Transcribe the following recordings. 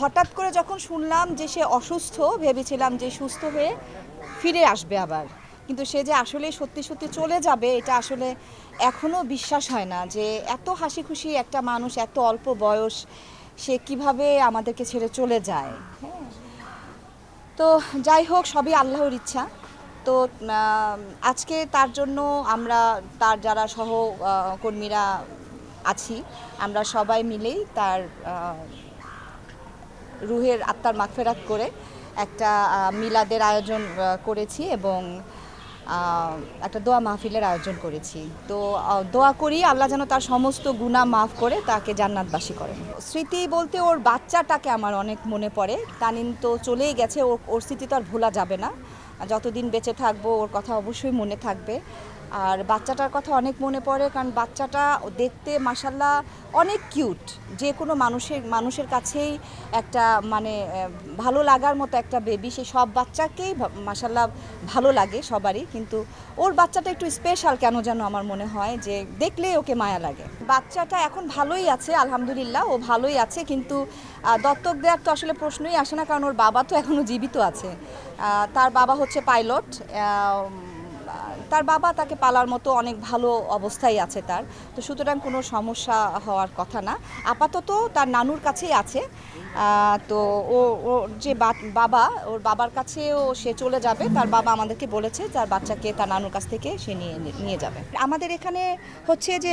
হঠাৎ করে যখন শুনলাম যে সে অসুস্থ, ভেবেছিলাম যে সুস্থ হয়ে ফিরে আসবে আবার, কিন্তু সে যে আসলে সত্যি সত্যি চলে যাবে এটা আসলে এখনও বিশ্বাস হয় না যে এত হাসি খুশি একটা মানুষ, এত অল্প বয়স, সে কিভাবে আমাদেরকে ছেড়ে চলে যায়। হ্যাঁ, তো যাই হোক, সবই আল্লাহর ইচ্ছা। তো আজকে তার জন্য আমরা, তার যারা কর্মীরা আছি, আমরা সবাই মিলেই তার রুহের আত্মার মাগফিরাত করে একটা মিলাদের আয়োজন করেছি এবং একটা দোয়া মাহফিলের আয়োজন করেছি। তো দোয়া করি আল্লাহ যেন তার সমস্ত গুনাহ মাফ করে তাকে জান্নাতবাসী করেন। স্মৃতি বলতে ওর বাচ্চাটাকে আমার অনেক মনে পড়ে। তানিন তো চলেই গেছে, ওর স্মৃতি তো আর ভোলা যাবে না। যতদিন বেঁচে থাকবো ওর কথা অবশ্যই মনে থাকবে। আর বাচ্চাটার কথা অনেক মনে পড়ে, কারণ বাচ্চাটা দেখতে মাশাল্লাহ অনেক কিউট। যে কোনো মানুষের কাছেই একটা মানে ভালো লাগার মতো একটা বেবি। সে সব বাচ্চাকেই মাশাল্লাহ ভালো লাগে সবারই, কিন্তু ওর বাচ্চাটা একটু স্পেশাল কেন যেন আমার মনে হয়, যে দেখলেই ওকে মায়া লাগে। বাচ্চাটা এখন ভালোই আছে, আলহামদুলিল্লাহ ও ভালোই আছে, কিন্তু দত্তক দেওয়ার তো আসলে প্রশ্নই আসে না, কারণ ওর বাবা তো এখনও জীবিত আছে। তার বাবা হচ্ছে পাইলট। তার বাবা তাকে পালার মতো অনেক ভালো অবস্থায় আছে তার, তো সুতরাং কোনো সমস্যা হওয়ার কথা না। আপাতত তার নানুর কাছেই আছে। তো ও ওর যে বাবা, ওর বাবার কাছেও সে চলে যাবে। তার বাবা আমাদেরকে বলেছে তার বাচ্চাকে তার নানুর কাছ থেকে সে নিয়ে যাবে। আমাদের এখানে হচ্ছে যে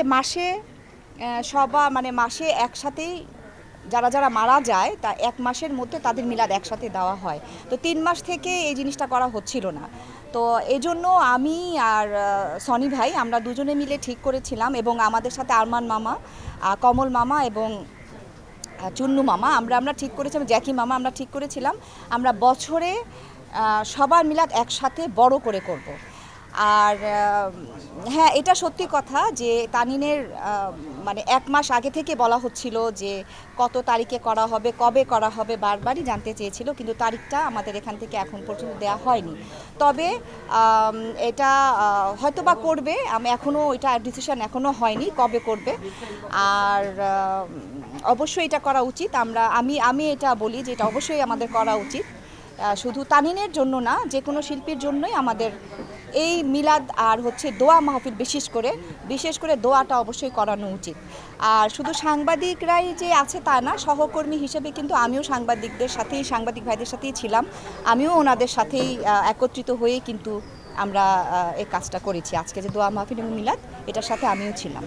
মাসে একসাথেই যারা যারা মারা যায় তা 1 মাসের মধ্যে তাদের মিলাদ একসাথে দেওয়া হয়। তো 3 মাস থেকে এই জিনিসটা করা হচ্ছিল না। তো এই জন্য আমি আর সনি ভাই আমরা দুজনে মিলে ঠিক করেছিলাম, এবং আমাদের সাথে আরমান মামা, কমল মামা এবং চুন্নু মামা, আমরা ঠিক করেছিলাম, জ্যাকি মামা, আমরা ঠিক করেছিলাম আমরা বছরে সবার মিলাদ একসাথে বড় করে করব। আর হ্যাঁ, এটা সত্যি কথা যে তানিনের মানে 1 মাস আগে থেকে বলা হচ্ছিল যে কত তারিখে করা হবে, কবে করা হবে, বারবারই জানতে চেয়েছিল, কিন্তু তারিখটা আমাদের এখান থেকে এখন পর্যন্ত দেওয়া হয়নি। তবে এটা হয়তোবা করবে, আমি এখনও এটা ডিসিশন এখনও হয়নি কবে করবে। আর অবশ্যই এটা করা উচিত। আমি এটা বলি যে এটা অবশ্যই আমাদের করা উচিত। শুধু তানিনের জন্য না, যে কোনো শিল্পীর জন্যই আমাদের এই মিলাদ আর হচ্ছে দোয়া মাহফিল, বিশেষ করে দোয়াটা অবশ্যই করানো উচিত। আর শুধু সাংবাদিকরাই যে আছে তা না, সহকর্মী হিসেবে কিন্তু আমিও সাংবাদিক ভাইদের সাথেই ছিলাম। আমিও ওনাদের সাথেই একত্রিত হয়ে কিন্তু আমরা এই কাজটা করেছি। আজকে যে দোয়া মাহফিল এবং মিলাদ, এটার সাথে আমিও ছিলাম।